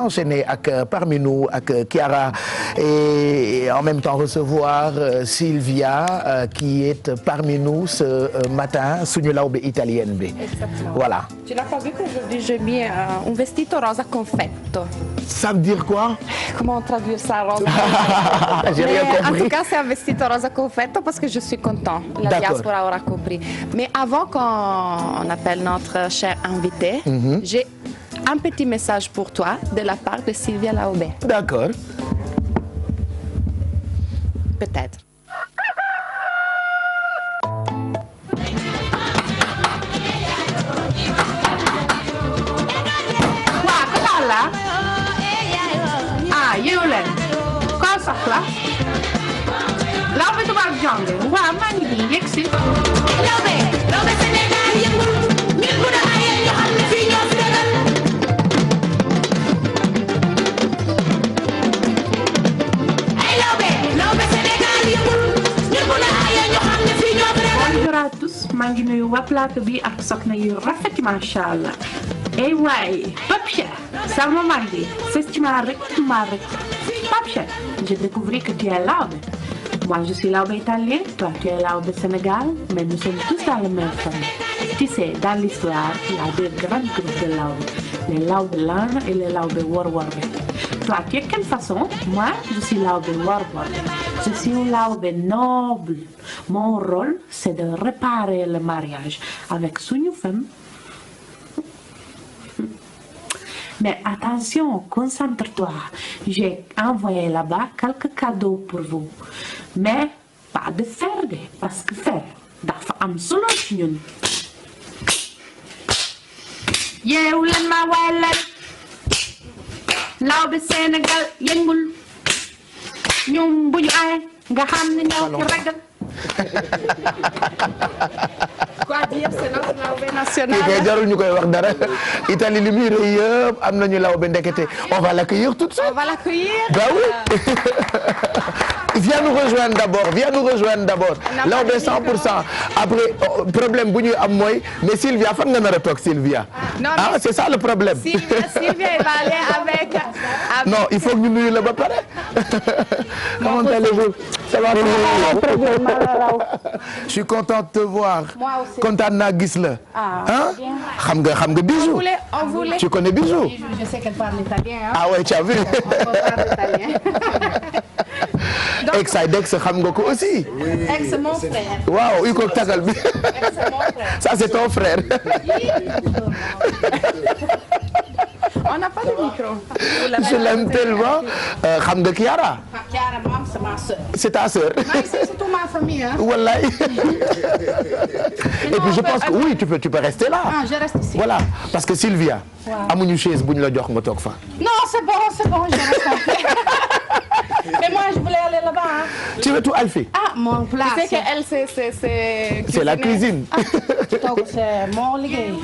Enchaîner avec parmi nous avec Chiara et en même temps recevoir Sylvia qui est parmi nous ce matin suñu lawbe italienne bi. Exactement. Voilà. Tu n'as pas vu qu'aujourd'hui j'ai mis un vestito rosa confetto. Ça veut dire quoi? Comment traduire ça, rosa? J'ai rien compris. En tout cas, c'est un vestito rosa confetto parce que je suis content. La diaspora aura compris. Mais avant qu'on appelle notre cher invité, j'ai un petit message pour toi de la part de Sylvia Laube. D'accord. Peut-être. Waa ku taal la ah yow leen koo soxla Laube tubaab jonge waaw maa ngi nii yegg si Laube Laube Sénégal yëngul nit bu da ayee ñu xam ne fii ñoo fi dëggal ay Laube Laube Sénégal yëngul nit bu da ayee ñu xam ne fii ñoo fi dëggal. Bonjour à tous maa ngi nuyu waa plateau bi ak soxna yu rafet macha allah. Eh ouais, Pape ça m'a marqué. C'est ce qui m'a marqué. Pape, j'ai découvert que tu es Laube. Moi, je suis Laube italien, toi, tu es Laube Sénégal, mais nous sommes tous dans la même famille. Tu sais, dans l'histoire, il y a deux grands groupes de Laube. Les Laube Lana et les Laube Warwarbe. Toi, tu es de quelle façon? Moi, je suis Laube Warwarbe. Je suis une Laube noble. Mon rôle, c'est de réparer le mariage avec une femme. Mais attention, concentre-toi. J'ai envoyé là-bas quelques cadeaux pour vous. Mais pas de fer, parce que fer, dafa am solo ci ñun. Yeewu leen ma waay leen. Laube Sénégal yëngul. ñoom bu ñu ay nga xam ne ñoo ci ragal. Quoi dire, c'est notre Laube national. kii kay jarul ñu koy wax dara Italie li muy rëy yëpp am nañu lawbe ndekete on va l'accueillir tout de suite. On va l'accueillir. Bah oui. Viens nous rejoindre d'abord. Laube 100%. Après problème bu ñuy am mooy mais Sylvia fan nga nar a toog Sylvia. Non, ah c'est ça le problème. Sylvia va aller avec. Non il faut que ñu nuyu la ba pare. Comment allez-vous? Ça va bien. Je suis contente de te voir. Moi aussi. Kontaan naa gis la. Ah, xam nga Bijou. On voulait. Tu connais Bijou? Je sais qu'elle parle italien. Hein? Ah ouais, tu as vu? On parle italien. Ex xam nga ko aussi. Ex mon frère. Waaw i ko tagal bi. Ex mon frère. Ça c'est ton frère. On n'a pas de micro. Je l'aime tellement. Xam nga Chiara? Chiara, maman, c'est ma soeur. C'est ta sœur. C'est surtout ma famille. Hein? Wallahi. Et puis je pense que oui, tu peux rester là. Ah, je reste ici. Voilà, parce que Sylvia, amuñu chaise bu ñu la jox nga toog fa. Non, c'est bon, je reste. Mais moi, je voulais aller là-bas. Hein? Tu veux tout Alfie? Ah, mon plat. Tu sais qu'elle, c'est la cuisine. Ah, c'est mon liggéey.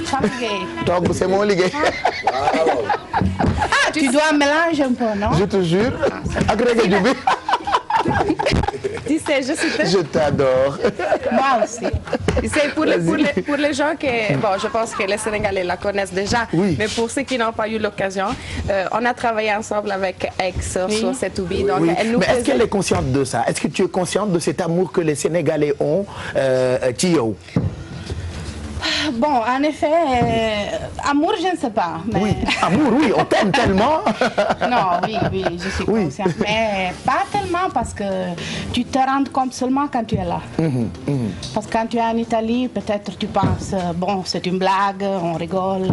Toog c'est mon liggéey. Ah, tu dois mélanger un peu, non? Je te jure. Ak reggae ju bi. Tu sais, je t'adore. Moi aussi. Tu sais, pour les gens qui... Bon, je pense que les Sénégalais la connaissent déjà. Oui. Mais pour ceux qui n'ont pas eu l'occasion, on a travaillé ensemble avec Ex sur cette oubi. Donc, oui. elle nous Mais est-ce qu'elle est consciente de ça? Est-ce que tu es consciente de cet amour que les Sénégalais ont ci yow? Bon, en effet, amour, je ne sais pas. Mais... Oui, amour, oui, on t'aime tellement. Non, oui, je suis consciente. Mais pas tellement parce que tu te rends compte seulement quand tu es là. Parce que quand tu es en Italie, peut-être tu penses, bon, c'est une blague, on rigole.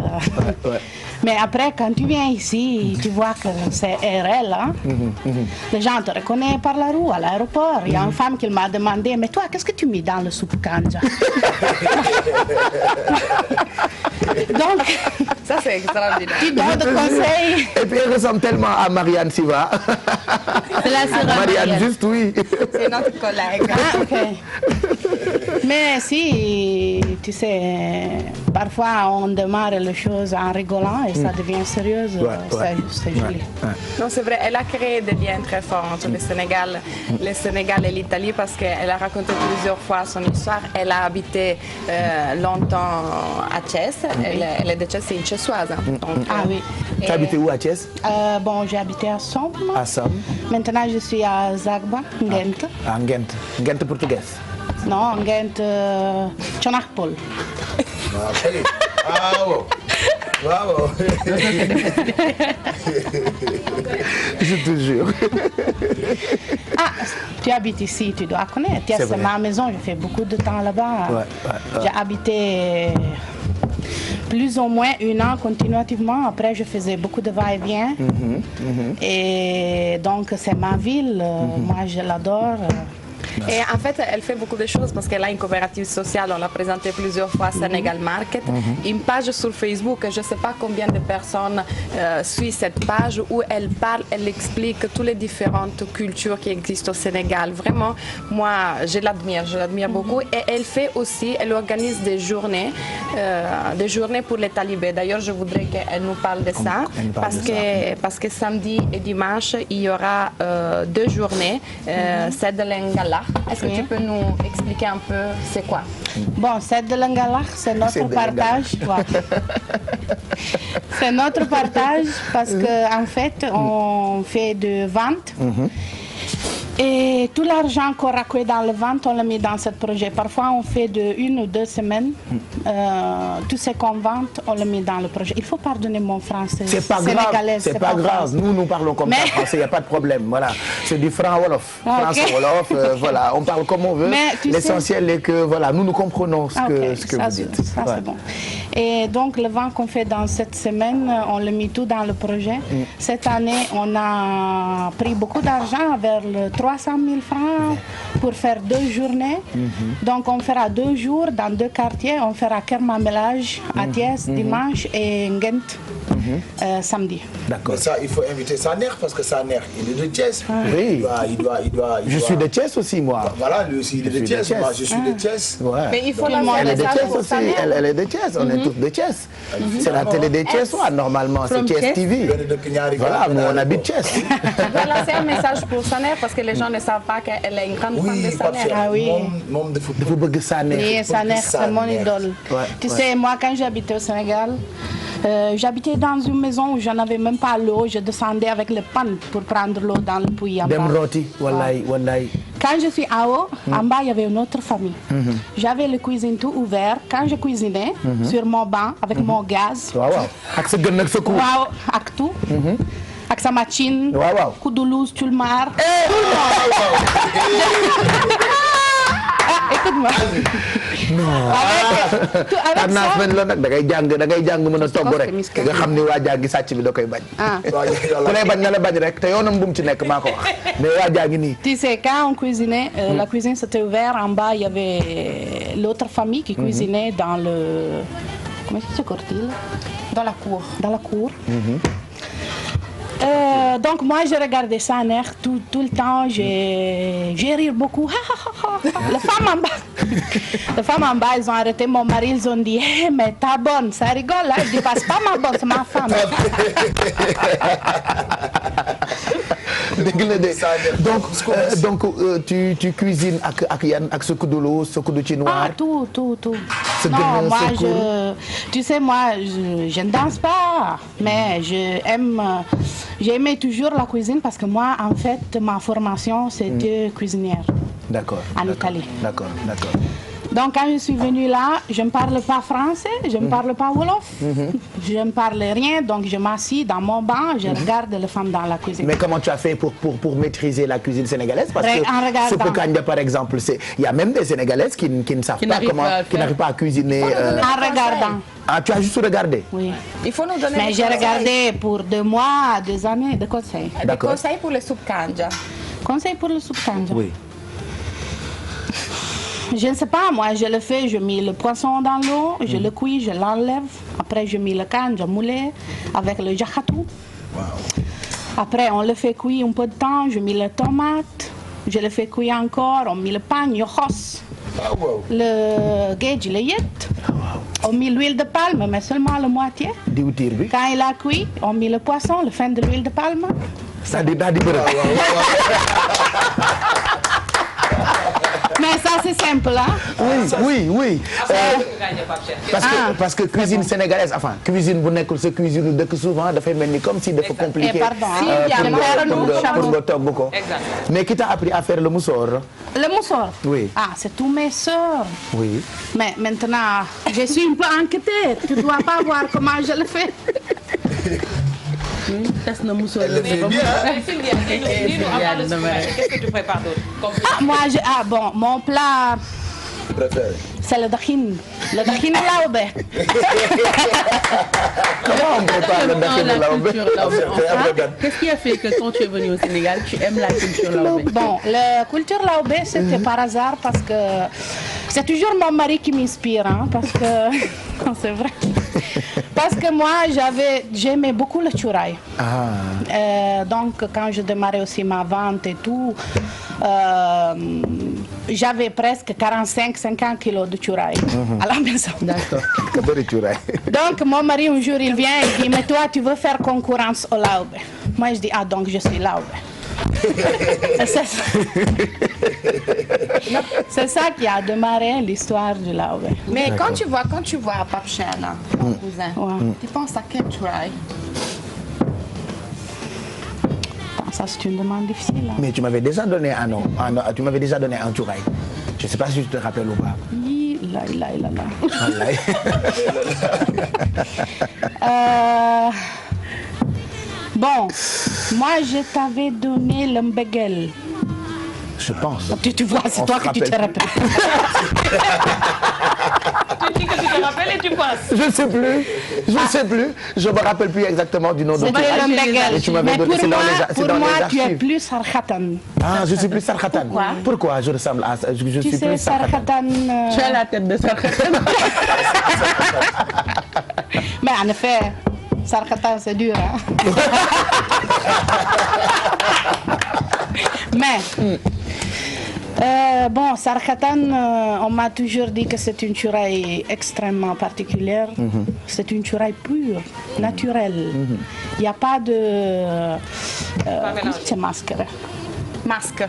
Ouais. Mais après, quand tu viens ici, tu vois que c'est réel. Hein? Les gens te reconnaissent par la rue, à l'aéroport. Il y a une femme qui m'a demandé, mais toi, qu'est-ce que tu mets dans le soupe kanja? Donc, ça c'est extraordinaire. Tu donnes des conseils. Et puis elle ressemble tellement à Marianne Siva. C'est la sœur Marianne, juste oui. C'est notre collègue. Ah, ok. Mais si, tu sais, Parfois, on démarre les choses en rigolant et ça devient sérieux. C'est joli. Non, c'est vrai, elle a créé des liens très forts entre le Sénégal et l'Italie parce qu'elle a raconté plusieurs fois son histoire. Elle a habité longtemps à Thiès. Elle est de Thiès, c'est une Thiessoise. Ah oui. Tu as habité où à Thiès? Bon, j'ai habité à Somme. À Somme. Maintenant, je suis à Zagba, Ngent. À Ngent. Ngent portugaise? Non, Ngent, Tchonakpol. Bravo. Je te jure. Ah, tu habites ici, tu dois connaître. C'est ma maison, je fais beaucoup de temps là-bas. J'ai habité plus ou moins 1 an continuativement. Après, je faisais beaucoup de va-et-vient. Et donc, c'est ma ville. Moi, je l'adore. Et en fait, elle fait beaucoup de choses parce qu'elle a une coopérative sociale, on l'a présenté plusieurs fois, Sénégal Market, une page sur Facebook, je ne sais pas combien de personnes suivent cette page où elle parle, elle explique toutes les différentes cultures qui existent au Sénégal. Vraiment, moi, je l'admire beaucoup. Et elle fait aussi, elle organise des journées pour les talibés. D'ailleurs, je voudrais qu'elle nous parle de ça, parce que samedi et dimanche, il y aura 2 journées, c'est de l'Engala. Est-ce que tu peux nous expliquer un peu c'est quoi? Bon, c'est de l'Engalach, c'est notre partage. C'est notre partage parce qu'en fait, on fait de ventes. Et tout l'argent qu'on raconte dans le vente, on le met dans ce projet. Parfois, on fait de 1 ou 2 semaines. Tout ce qu'on vente, on le met dans le projet. Il faut pardonner mon français. C'est pas grave. C'est pas grave. Nous parlons comme ça français, il n'y a pas de problème. Voilà. C'est du franc Wolof. Okay. Wolof, voilà. On parle comme on veut. L'essentiel est que voilà, nous comprenons ce que vous dites. Ça, c'est bon. Et donc, le vent qu'on fait dans cette semaine, on le met tout dans le projet. Cette année, on a pris beaucoup d'argent vers le 300 000 francs pour faire 2 journées. Donc on fera 2 jours dans 2 quartiers. On fera Kermamelage à Thiès dimanche et Ngent samedi. D'accord. Ça, il faut inviter Saner parce que Saner, il est de Thiès. Oui. Je suis de Thiès aussi, moi. Voilà, lui aussi, il est de Thiès. Moi, je suis de Thiès. Mais il faut la Elle est de Thiès aussi. Elle est de Thiès. On est tous de Thiès. C'est la télé des Thiessois, normalement. C'est Thiès TV. Voilà, nous, on habite Thiès. Je vais lancer un message pour Saner parce que les gens ne savent pas qu'elle est une grande fan de Saner. Ah oui. Oui, Saner, c'est mon idole. Tu sais, moi, quand j'habitais au Sénégal, j'habitais dans une maison où je n'avais même pas l'eau. Je descendais avec le pan pour prendre l'eau dans le puits en bas. Quand je suis en haut, en bas, il y avait une autre famille. J'avais la cuisine tout ouvert. Quand je cuisinais, sur mon banc, avec mon gaz. Wow, avec tout. Avec sa machine, coup de loose, tu le marres. Écoute-moi. Avec ça. da ngay jàng mën a togg rek nga xam ni waa jaa ngi sàcc bi da koy bañ. ku lay bañ na la bañ rek te yoonam bu mu ci nekk maa ko wax mais waa jaa ngi nii. Tu sais, quand on cuisinait, la cuisine c'était ouvert. En bas, il y avait l'autre famille qui cuisinait dans le... Comment ça s'appelle? Dans la cour. Dans la cour. Donc moi je regardais ça en air tout le temps, j'ai ri beaucoup. Les femmes en bas, ils ont arrêté mon mari, ils ont dit hey, mais t'as bonne, ça rigole là. Je dis c'est pas ma bonne, c'est ma femme. Donc tu cuisines avec ce coup de l'eau, ce coup de chinois. Tout. Non, moi tu sais, moi je ne danse pas, mais j'aimais toujours la cuisine parce que moi en fait ma formation c'était cuisinière. D'accord. En Italie. D'accord. Donc quand je suis venue là, je ne parle pas français, je ne parle pas wolof, je ne parle rien, donc je m'assis dans mon banc, je regarde les femmes dans la cuisine. Mais comment tu as fait pour maîtriser la cuisine sénégalaise? Parce que Soupe Kanja par exemple, il y a même des Sénégalaises qui ne savent pas comment, qui n'arrivent pas à cuisiner. En regardant. Ah, tu as juste regardé? Oui. Il faut nous donner Mais j'ai regardé pour 2 mois, 2 années de conseils. Des conseils pour le soupe Kanja. Conseils pour le soupe Kanja? Oui. Je ne sais pas, moi je le fais, je mets le poisson dans l'eau, je le cuis, je l'enlève. Après je mets le kanja moulé avec le jahatou. Après on le fait cuire un peu de temps, je mets les tomates, je le fais cuire encore, on met le pain, yochos, le gage, le yet. on met l'huile de palme, mais seulement la moitié. diwtiir bi. Quand il a cuit, on met le poisson, le fin de l'huile de palme. ça di daal di bëri. Mais ça c'est simple hein. oui. parce que cuisine sénégalaise enfin cuisine bu nekkul sa cuisine dëkk souvent dafay mel ni comme si dafa compliqué. pour nga togg ko. mais qui t'a appris à faire le moussoor? Le moussoor? Oui. Ah, c'est tous mes sœurs. Oui. Mais maintenant, je suis un peu inquiétée. Tu dois pas voir comment je le fais. Elle le fait bien. Qu'est-ce que tu prépares d'autre? Bon, mon plat préféré. c'est le dakhine. Le dakhine laobe. Comment on prépare le dakhine laobe? Qu'est-ce qui a fait que quand tu es venu au Sénégal, tu aimes la culture laobe? Bon, la culture laobe, c'était par hasard parce que c'est toujours mon mari qui m'inspire, hein, parce que non, c'est vrai. Parce que moi, j'aimais beaucoup le chouraï. Donc, quand je démarrais aussi ma vente et tout, j'avais presque 45-50 kilos de chouraï à la maison. D'accord. Donc, mon mari, un jour, il vient et dit, mais toi, tu veux faire concurrence au laobe? Moi, je dis, ah, donc je suis laobe. C'est ça qui a démarré l'histoire du laobe. Mais quand tu vois Pape Cheikh, mon cousin, tu penses à quel chouraï? Ça, c'est une demande difficile. Hein. Mais tu m'avais déjà donné un chouraï. Je ne sais pas si tu te rappelles ou pas. Bon, moi, je t'avais donné le mbegel. Je pense. Tu vois, c'est toi que tu te rappelles. Tu dis que tu te rappelles et tu passes. Je ne sais plus. Je ne me rappelle plus exactement du nom de C'était le mbegel. Mais pour moi, tu es plus sarkhatan. Ah, je suis plus sarkhatan. Pourquoi je ressemble à ça? Je suis plus sarkhatan. Tu as la tête de sarkhatan. Mais en effet, sarkhatan, c'est dur. Hein? Mais... bon, sarkhatan, on m'a toujours dit que c'est une chouraï extrêmement particulière. C'est une chouraï pure, naturelle. Il n'y a pas de... comment c'est masque? Masque.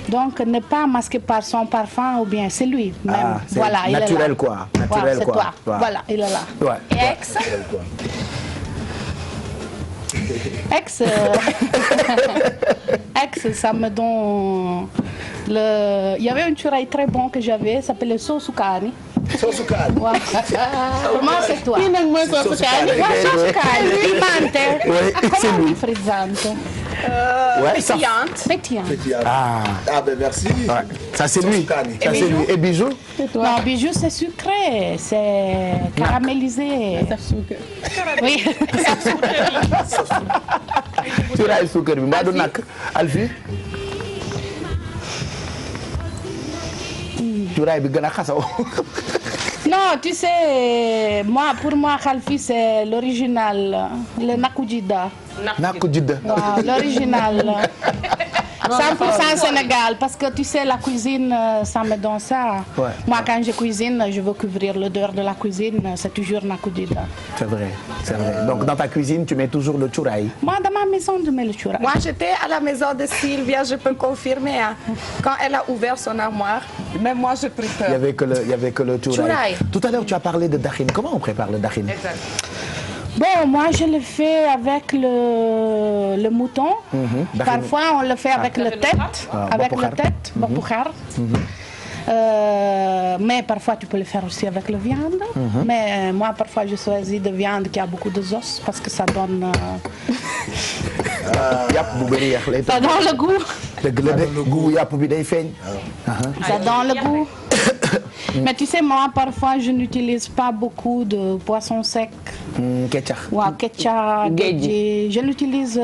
Donc, ne pas masquer par son parfum ou bien c'est lui même. Ah, voilà, il est là. Naturel quoi. Naturel c'est quoi. toi. Voilà, il est là. Ouais. Et ex, ça me donne il y avait un chouraï très bon que j'avais, ça s'appelait Sosukani. Sosukani. Ouais. Comment c'est toi? Sosukani. Sosukani, pimante. Oui, c'est Comment on lui. dit frizzante? Pétillante. Pétillante. Ah ben merci. Ouais. Ça c'est lui. Sosukani. Ça c'est lui. Et Bijou? Non, Bijou c'est sucré, c'est caramélisé. Oui. Chouraï suukar bi mbaa du nakk Alfi? Chouraï bi gën a xasaw. Non, tu sais, pour moi, Khalfi, c'est l'original, le Nakujida. Nakujida. Wow, l'original. 100% Sénégal, parce que tu sais, la cuisine, ça me donne ça. Ouais. Moi, quand je cuisine, je veux couvrir l'odeur de la cuisine, c'est toujours Nakujida. C'est vrai. Donc, dans ta cuisine, tu mets toujours le chouraï? Moi, dans ma maison, je mets le chouraï. Moi, j'étais à la maison de Sylvia, je peux confirmer. Hein. Quand elle a ouvert son armoire, même moi, je pris peur. Il y avait que le chouraï. Tout à l'heure, tu as parlé de dakhine. Comment on prépare le dakhine? Exact. Bon, moi, je le fais avec le mouton. Parfois, on le fait avec le tête. Avec le tête, bopukhar. Mais parfois, tu peux le faire aussi avec la viande. Mais moi, parfois, je choisis de viande qui a beaucoup de os parce que ça donne... ça donne le goût. Ça donne le goût. Mais tu sais, moi, parfois, je n'utilise pas beaucoup de poissons secs. Ketchup. Ouais, ketchup, géji. Je l'utilise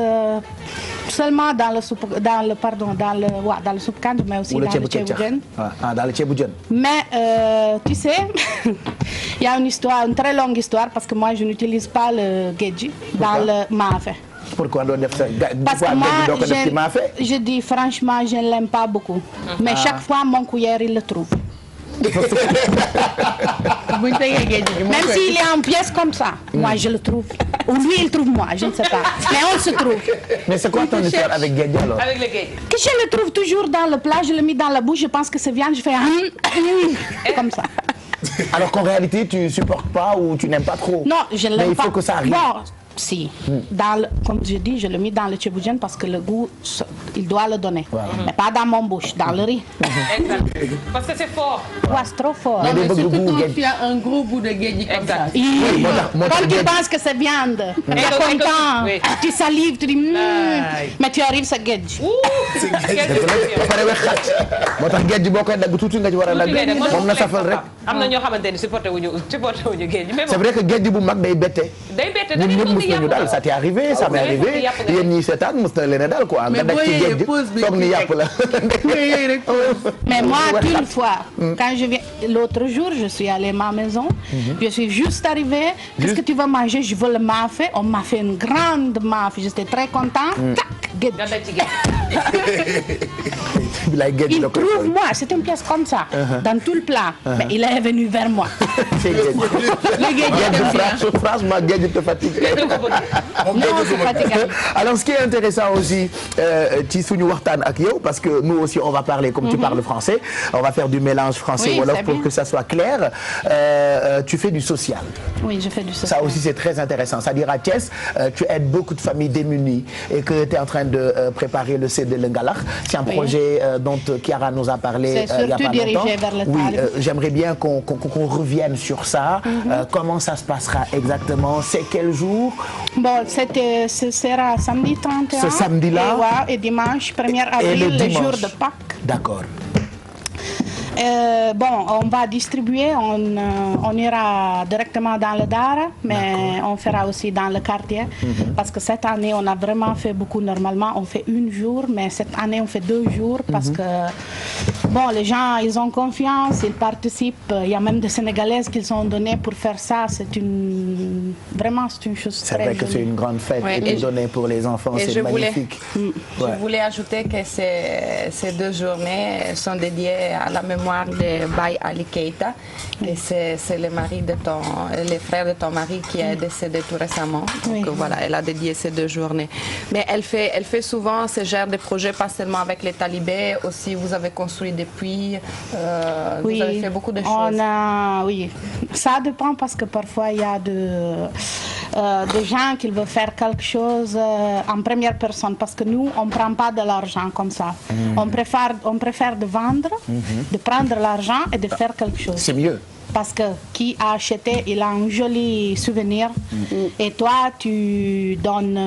seulement dans le soupe, dans le soupe kand, mais aussi dans le tchéboujen. Ah, dans le tchéboujen. Mais tu sais, il y a une très longue histoire parce que moi, je n'utilise pas le géji dans le mafé. Pourquoi? Parce que moi, je dis franchement, je ne l'aime pas beaucoup. Mais chaque fois, mon cuillère, il le trouve. Même s'il est en pièce comme ça, moi je le trouve. Ou lui il trouve moi, je ne sais pas. Mais on se trouve. Mais c'est quoi ton histoire avec Guédi alors? Avec le guédi. Que je le trouve toujours dans le plat, je le mets dans la bouche, je pense que c'est viande, je fais comme ça. Alors qu'en réalité, tu supportes pas ou tu n'aimes pas trop? Non, je ne l'aime pas. Mais il faut que ça arrive. Bon, si. Comme je dis, je le mets dans le tchéboudjen parce que le goût, il doit le donner. Wow. Mais pas dans mon bouche, dans le riz. Exact. Parce que c'est fort. Ouais, c'est trop fort. Non, mais surtout quand tu as un gros goût de guédi comme ça. Quand tu penses que c'est viande, tu es content, tu salives, tu dis mais tu arrives à guédi. moo tax géej boo koy dagg tuuti nga ci war a dagg moom na safal rek. am na ñoo xamante ni supporté wuñu géej. C'est vrai que géej bu mag day bette. ñun ñëpp mos nañu daal ça t'est arrivé, ça m'est arrivé yéen ñii seetaan mos na leen daal quoi. nga dagg ci géej gi toog ni yàpp la. Mais moi, une fois, quand je viens, l'autre jour, je suis allée à ma maison, je suis juste arrivée. Qu'est-ce que tu veux manger? Je veux le mafé. On m'a fait une grande mafé. J'étais très content. Il trouve moi, c'est une pièce comme ça, dans tout le plat. Mais il est venu vers moi. Franchement, Guédi te fatigue. Non, c'est fatigant. Alors, ce qui est intéressant aussi, ci suñu waxtaan ak yow, parce que nous aussi on va parler comme tu parles français, on va faire du mélange français-wolof pour que ça soit clair. Tu fais du social. Oui, je fais du social. Ça aussi c'est très intéressant. C'est-à-dire à Thiès, tu aides beaucoup de familles démunies et que tu es en train de préparer le CD Le Ngalax. C'est un projet dont Chiara nous a parlé il y a pas longtemps. Vers le oui, j'aimerais bien qu'on revienne sur ça. Comment ça se passera exactement? C'est quel jour? Bon, ce sera samedi 31. Ce samedi-là. Et dimanche 1er avril, le jour de Pâques. D'accord. Bon, on va distribuer, on ira directement dans le Dara, mais on fera aussi dans le quartier. Parce que cette année, on a vraiment fait beaucoup. Normalement, on fait un jour, mais cette année, on fait 2 jours parce que, bon, les gens, ils ont confiance, ils participent. Il y a même des Sénégalaises qui sont données pour faire ça. Vraiment, c'est une chose très C'est vrai que c'est une grande fête et donnée pour les enfants, c'est magnifique. Je voulais ajouter que ces 2 journées sont dédiées à la mémoire de Baye Ali Keïta, et c'est les frères de ton mari qui est décédé tout récemment. Donc voilà, elle a dédié ces 2 journées. Mais elle fait souvent ce genre de projets, pas seulement avec les talibés, aussi vous avez construit des puits, vous avez fait beaucoup de choses. Oui, ça dépend parce que parfois il y a des gens qui veulent faire quelque chose en première personne, parce que nous, on ne prend pas de l'argent comme ça. On préfère de vendre, de prendre l'argent et de faire quelque chose. C'est mieux. Parce que qui a acheté, il a un joli souvenir. Et toi, tu donnes,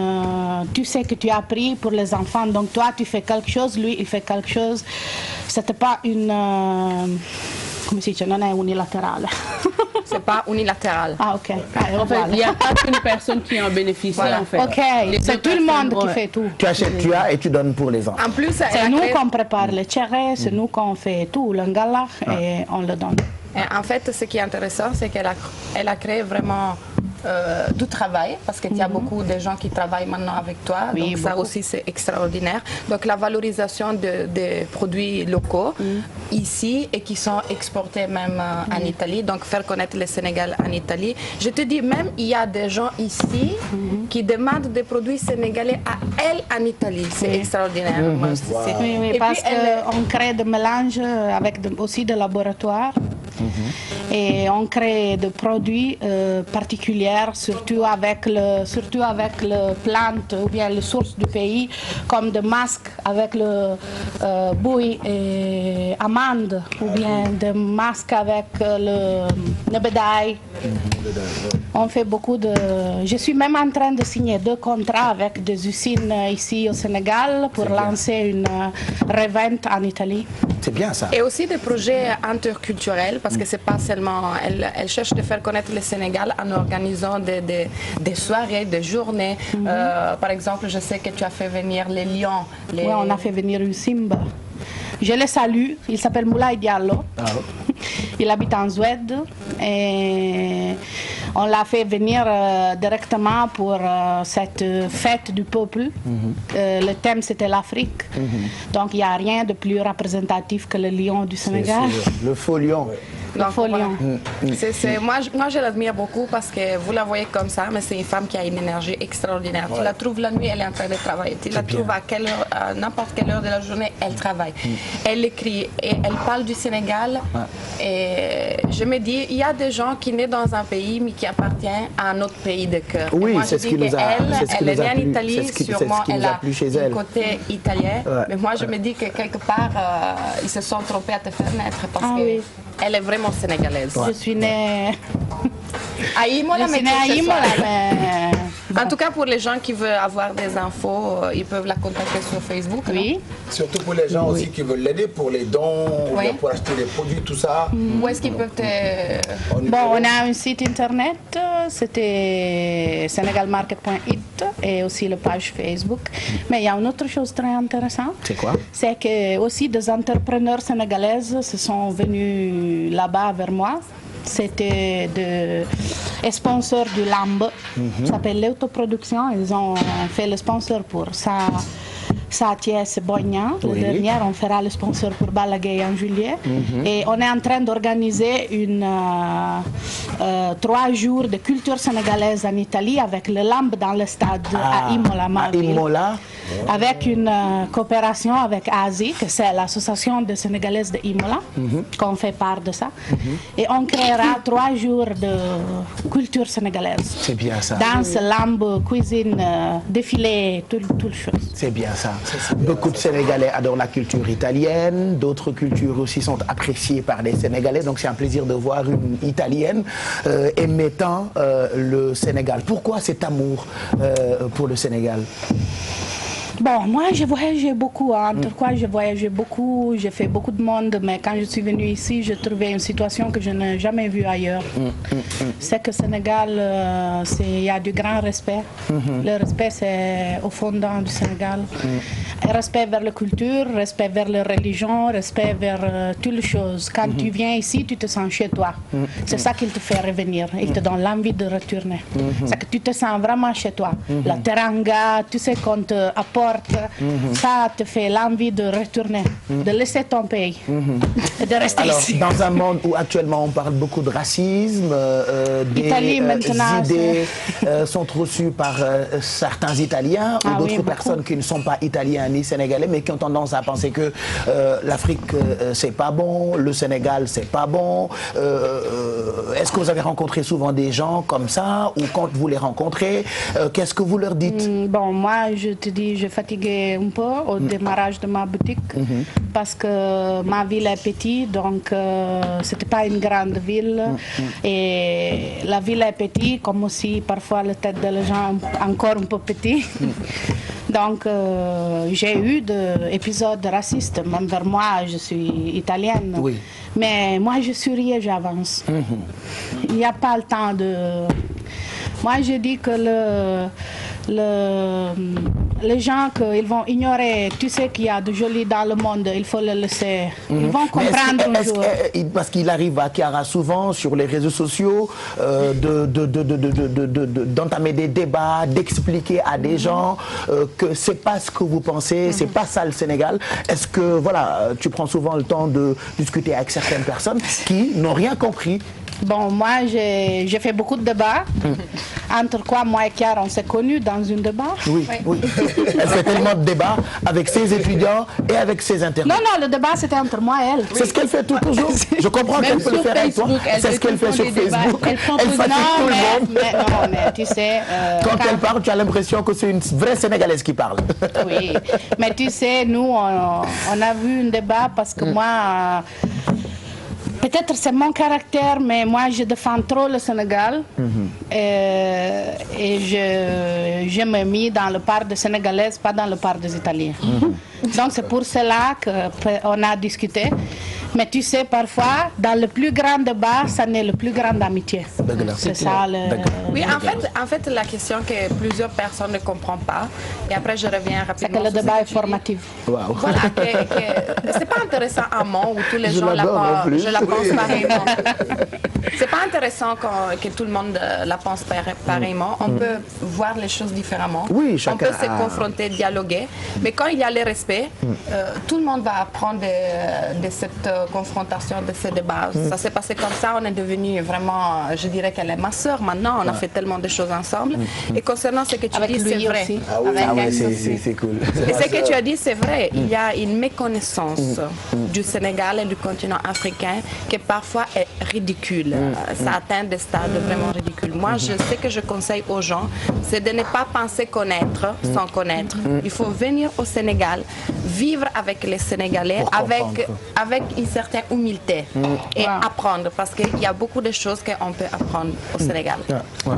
tu sais que tu as pris pour les enfants. Donc toi, tu fais quelque chose, lui, il fait quelque chose. C'était pas une... come si dice, non è unilaterale. C'est pas unilatéral. Ah, ok. En fait, il n'y a pas qu'une personne qui en bénéficie, voilà. en fait. Ok, c'est tout le monde qui fait tout. Tu achètes, tu as et tu donnes pour les enfants. En plus, c'est nous qu'on prépare le tchéré, c'est nous qu'on fait tout, le ngalax, et on le donne. Et en fait, ce qui est intéressant, c'est qu'elle a créé vraiment du travail, parce qu'il y a beaucoup de gens qui travaillent maintenant avec toi, oui, donc ça aussi c'est extraordinaire. Donc la valorisation des produits locaux ici et qui sont exportés même en Italie, donc faire connaître le Sénégal en Italie. Je te dis, même il y a des gens ici qui demandent des produits sénégalais à elle en Italie, c'est extraordinaire. Oui, parce qu'on crée des mélanges avec aussi des laboratoires. Et on crée des produits particuliers, surtout avec le plante ou bien les sources du pays, comme des masques avec le bouille et amande, ou bien des masques avec le bédaille. On fait beaucoup de... Je suis même en train de signer 2 contrats avec des usines ici au Sénégal pour lancer une revente en Italie. C'est bien ça. Et aussi des projets interculturels, parce que c'est pas seulement... Elle cherche de faire connaître le Sénégal en organisant des soirées, des journées. Par exemple, je sais que tu as fait venir les lions. Oui, on a fait venir une Simba. Je le salue, il s'appelle Moulay Diallo. Il habite en Suède et on l'a fait venir directement pour cette fête du peuple. Le thème c'était l'Afrique. Donc il n'y a rien de plus représentatif que le lion du Sénégal. Le faux lion. Napoléon. Moi, je l'admire beaucoup parce que vous la voyez comme ça, mais c'est une femme qui a une énergie extraordinaire. Tu la trouves la nuit, elle est en train de travailler. Tu la trouves à n'importe quelle heure de la journée, elle travaille. Elle écrit et elle parle du Sénégal. Et je me dis, il y a des gens qui naissent dans un pays mais qui appartiennent à un autre pays de cœur. Oui, c'est ce qui nous a Elle est née en Italie, sûrement elle a un côté italien. Mais moi, je me dis que quelque part, ils se sont trompés à te faire naître parce qu'elle est vraiment sénégalaise. Je suis née à Imola, mais en tout cas, pour les gens qui veulent avoir des infos, ils peuvent la contacter sur Facebook. Oui. Surtout pour les gens aussi qui veulent l'aider pour les dons, ou bien pour acheter des produits, tout ça. Où est-ce qu'ils peuvent te... Bon, on a un site internet, c'était senegalmarket.it et aussi la page Facebook. Mais il y a une autre chose très intéressante. C'est quoi? C'est que aussi des entrepreneurs sénégalaises se sont venus là-bas vers moi. C'était des sponsors du LAMB, ça s'appelle l'autoproduction. Ils ont fait le sponsor pour Thiès Bogna. Le dernier, on fera le sponsor pour Balagay en juillet. Et on est en train d'organiser 3 jours de culture sénégalaise en Italie avec le LAMB dans le stade à Imola. À Imola. Avec une coopération avec ASI, que c'est l'association des Sénégalaises de Imola, qu'on fait part de ça. Et on créera 3 jours de culture sénégalaise. C'est bien ça. Danse, lambe, cuisine, défilé, toutes choses. C'est bien ça. Beaucoup de Sénégalais adorent la culture italienne, d'autres cultures aussi sont appréciées par les Sénégalais, donc c'est un plaisir de voir une Italienne émettant le Sénégal. Pourquoi cet amour pour le Sénégal? Bon, moi, j'ai voyagé beaucoup. J'ai voyagé beaucoup, j'ai fait beaucoup de monde, mais quand je suis venue ici, j'ai trouvé une situation que je n'ai jamais vue ailleurs. C'est que Sénégal, il y a du grand respect. Le respect, c'est au fondant du Sénégal. Respect vers la culture, respect vers la religion, respect vers toutes les choses. Quand tu viens ici, tu te sens chez toi. C'est ça qui te fait revenir. Il te donne l'envie de retourner. C'est que tu te sens vraiment chez toi. La teranga, tu sais qu'on te apporte. Ça te fait l'envie de retourner, de laisser ton pays et de rester ici. Dans un monde où actuellement on parle beaucoup de racisme, des idées sont reçues par certains Italiens ou d'autres personnes qui ne sont pas italiens ni sénégalais, mais qui ont tendance à penser que l'Afrique c'est pas bon, le Sénégal c'est pas bon. Est-ce que vous avez rencontré souvent des gens comme ça, ou quand vous les rencontrez, qu'est-ce que vous leur dites? Bon, moi je te dis, je fatigué un peu au démarrage de ma boutique parce que ma ville est petite, donc c'était pas une grande ville et la ville est petite, comme aussi parfois la tête des gens encore un peu petit. Donc j'ai eu des épisodes racistes, même vers moi, je suis italienne, mais moi je suis rien, j'avance. Il n'y a pas le temps de... Moi je dis que les gens qu'ils vont ignorer, tu sais qu'il y a de joli dans le monde, il faut le laisser. Ils vont comprendre un jour. Parce qu'il arrive à Chiara souvent sur les réseaux sociaux d'entamer des débats, d'expliquer à des gens que c'est pas ce que vous pensez, c'est pas ça le Sénégal. Est-ce que voilà, tu prends souvent le temps de discuter avec certaines personnes qui n'ont rien compris? Bon, moi, j'ai fait beaucoup de débats. Entre quoi, moi et Chiara, on s'est connus dans un débat. Oui. Elle fait tellement de débats avec ses étudiants et avec ses internautes. Non, le débat, c'était entre moi et elle. C'est ce qu'elle fait toujours. Je comprends qu'elle peut le faire avec toi. C'est ce qu'elle fait sur Facebook. Elle fatigue tout le monde. Mais tu sais... Quand elle parle, tu as l'impression que c'est une vraie Sénégalaise qui parle. Oui, mais tu sais, nous, on a vu un débat parce que moi... Peut-être c'est mon caractère, mais moi je défends trop le Sénégal et je me mis dans le part des Sénégalaises, pas dans le part des Italiens. Donc c'est pour cela qu'on a discuté. Mais tu sais, parfois, dans le plus grand débat, ça n'est le plus grande amitié. C'est ça le... Oui, en fait, la question que plusieurs personnes ne comprennent pas, et après je reviens rapidement. C'est que le débat est formatif. Wow. Voilà, c'est pas intéressant un monde où tous les gens la pensent pareillement. C'est pas intéressant que tout le monde la pense pareillement. On peut voir les choses différemment. Oui, on peut se confronter, dialoguer. Mais quand il y a le respect, tout le monde va apprendre de cette confrontation de ce débat. Ça s'est passé comme ça, on est devenu vraiment, je dirais qu'elle est ma sœur maintenant, on a fait tellement de choses ensemble. Et concernant ce que tu dis, c'est vrai. C'est cool. Et ce que tu as dit, c'est vrai. Il y a une méconnaissance du Sénégal et du continent africain qui parfois est ridicule. Ça atteint des stades vraiment ridicules. Moi, ce que je conseille aux gens, c'est de ne pas penser connaître sans connaître. Il faut venir au Sénégal, vivre avec les Sénégalais, avec une certaine humilité et apprendre, parce qu'il y a beaucoup de choses qu'on peut apprendre au Sénégal.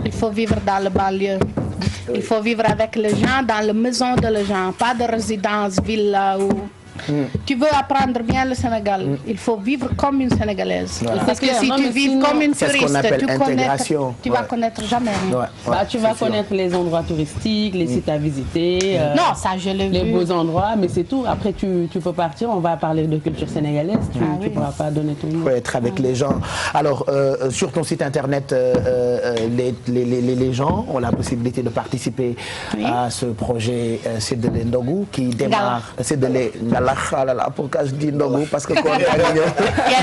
Il faut vivre dans le banlieue. Il faut vivre avec les gens, dans la maison de les gens, pas de résidence, villa ou... Tu veux apprendre bien le Sénégal, il faut vivre comme une Sénégalaise. Parce que si tu vis comme une touriste, tu vas connaître jamais rien. Bah, tu vas connaître les endroits touristiques, les sites à visiter. Non, ça je l'ai vu. Les beaux endroits, mais c'est tout. Après, tu peux partir, on va parler de culture sénégalaise. Tu ne pourras pas donner ton nom. Il faut être avec les gens. Alors, sur ton site internet, les gens ont la possibilité de participer à ce projet Séddale Ndogu qui démarre. Séddale Ngalax. Ah là là, pourquoi je dis Ndogu? Parce que quand il y a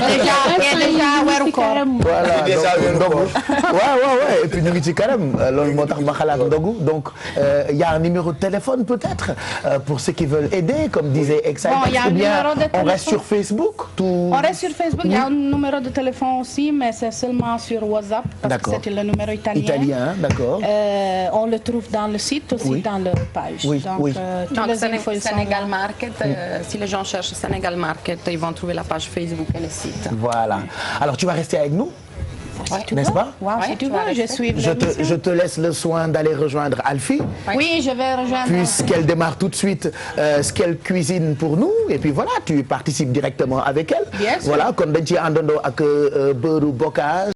déjà weeru koor. Voilà, Ndogu. Ouais. Et puis ñu ngi ci kanam loolu moo tax ma xalaat Ndogu. Donc, il y a un numéro de téléphone peut-être pour ceux qui veulent aider, comme disait Exide. Bon, il y a un numéro de téléphone. On reste sur Facebook. On reste sur Facebook. Il y a un numéro de téléphone aussi, mais c'est seulement sur WhatsApp parce que c'est le numéro italien. Italien, d'accord. On le trouve dans le site aussi, dans leur page. Donc, Sénégal Market. Si les gens cherchent Sénégal Market, ils vont trouver la page Facebook et le site. Voilà. Alors, tu vas rester avec nous? N'est-ce pas? Si tu veux, je suis. Je te laisse le soin d'aller rejoindre Alfie. Oui, je vais rejoindre. Puisqu'elle démarre tout de suite ce qu'elle cuisine pour nous. Et puis voilà, tu participes directement avec elle. Bien sûr. Voilà, kon dañ ci àndandoo ak beurre bocage.